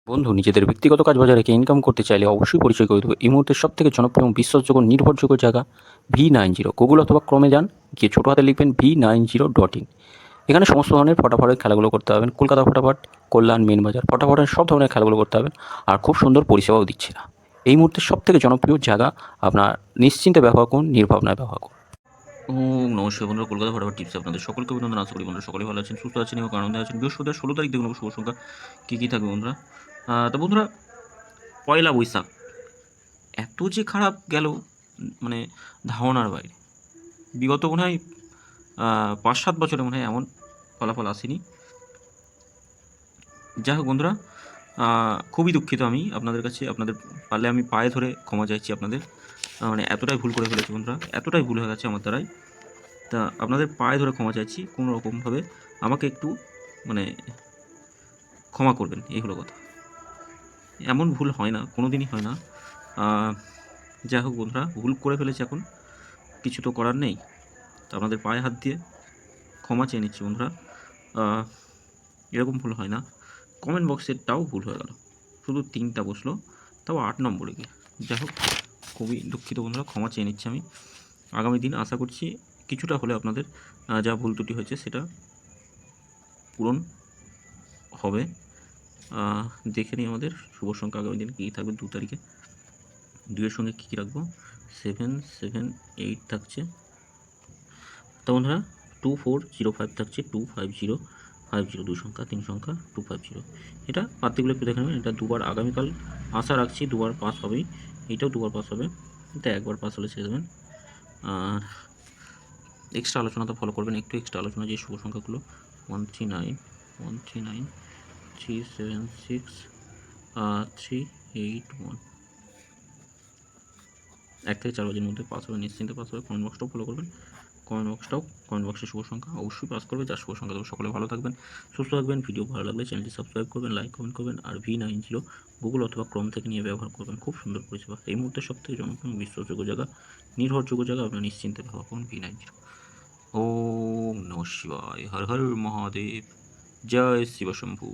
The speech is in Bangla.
বন্ধু, নিজেদের ব্যক্তিগত কাজ বজায় রেখে ইনকাম করতে চাইলে অবশ্যই পরিচয় করে দেবো এই মুহূর্তে সবথেকে জনপ্রিয় এবং বিশ্বাসযোগ্য নির্ভরযোগ্য জায়গা V90। গুগল অথবা ক্রমে যান, গিয়ে ছোটো হাতে লিখবেন V90.in। এখানে সমস্ত ধরনের ফটাফটের খেলাগুলো করতে পারবেন। কলকাতা ফটাফট, কল্যাণ, মেন বাজার ফটাফটের সব ধরনের খেলাগুলো করতে পারবেন। আর খুব সুন্দর পরিষেবাও দিচ্ছে না। এই মুহূর্তে সবথেকে জনপ্রিয় জায়গা, আপনার নিশ্চিন্তে ব্যবহার করুন, নির্ভাবনায় ব্যবহার করুন। নমস্কার বন্ধুরা, কলকাতা ফটাফট টিপসে আপনাদের সকলকে অভিনন্দন। আশা করি বন্ধুরা সকলেই ভালো আছেন, সুস্থ আছেন এবং আনন্দে আছেন। বৃহস্পতিবার 16 তারিখ দেখুন শুভ সংখ্যা কী কী থাকবে বন্ধুরা। তো বন্ধুরা, পয়লা বৈশাখ এত যে খারাপ গেল, মানে ধারণার বাইরে। বিগত মনে হয় 5-7 বছরে মনে হয় এমন ফলাফল আসেনি। যাই হোক বন্ধুরা, খুবই দুঃখিত আমি আপনাদের কাছে। আপনাদের পারলে আমি পায়ে ধরে ক্ষমা চাইছি আপনাদের। মানে এতটাই ভুল করে ফেলেছি বন্ধুরা, এতটাই ভুল হয়ে গেছে আমার দ্বারাই। তা আপনাদের পায়ে ধরে ক্ষমা চাইছি। কোনো রকমভাবে আমাকে একটু মানে ক্ষমা করবেন, এই হলো কথা। এমন ভুল হয় না, কোনো দিনই হয় না। যাই হোক বন্ধুরা, ভুল করে ফেলেছি, এখন কিছু তো করার নেই। তো আপনাদের পায়ে হাত দিয়ে ক্ষমা চেয়ে নিচ্ছি বন্ধুরা। এরকম ভুল হয় না। কমেন্ট বক্সেরটাও ভুল হয়ে গেল, শুধু 3টা বসলো, তাও 8 নম্বরে গিয়ে। যাই হোক, খুবই দুঃখিত বন্ধুরা, ক্ষমা চেয়ে নিচ্ছি আমি। আগামী দিন আশা করছি কিছুটা হলে আপনাদের যা ভুল ত্রুটি হয়েছে সেটা পূরণ হবে। দেখে নিই আমাদের শুভ সংখ্যা আগামী দিন কী থাকবে। 2 তারিখে 2 এর সঙ্গে কী কী রাখবো? 7, 7, 8 থাকছে। তো বন্ধুরা, 2405 থাকছে, 25050, 2 সংখ্যা, 3 সংখ্যা, 250। এটা পাত্রগুলো একটু দেখে নেবেন। এটা দুবার আগামীকাল আশা রাখছি, দুবার পাস হবেই। এইটাও দুবার পাস হবে, এটা একবার পাস হলে ছেড়ে দেবেন। আর এক্সট্রা আলোচনা তো ফলো করবেন, একটু এক্সট্রা আলোচনা। যে শুভ সংখ্যাগুলো 139, 139, 376, 381, 1 থেকে 4 বাজের মধ্যে পাস হবে, নিশ্চিন্তে পাস হবে। কমেন্ট বক্সটাও ফলো করবেন। কমেন্ট বক্সে শুভ সংখ্যা অবশ্যই পাস করবে। যার শুভ সংখ্যা দেবো, সকলে ভালো থাকবেন, সুস্থ থাকবেন। ভিডিও ভালো লাগলে চ্যানেলটি সাবস্ক্রাইব করবেন, লাইক কমেন্ট করবেন। আর V90 গুগল অথবা ক্রোম থেকে নিয়ে ব্যবহার করবেন, খুব সুন্দর পরিষেবা। এই মুহূর্তে সবথেকে জনপ্রিয় বিশ্বাসযোগ্য জায়গা, নির্ভরযোগ্য জায়গা, আপনার নিশ্চিন্তে ব্যবহার করুন V90। ওম নমঃ শিবায়, হর হর মহাদেব, জয় শিবশম্ভু।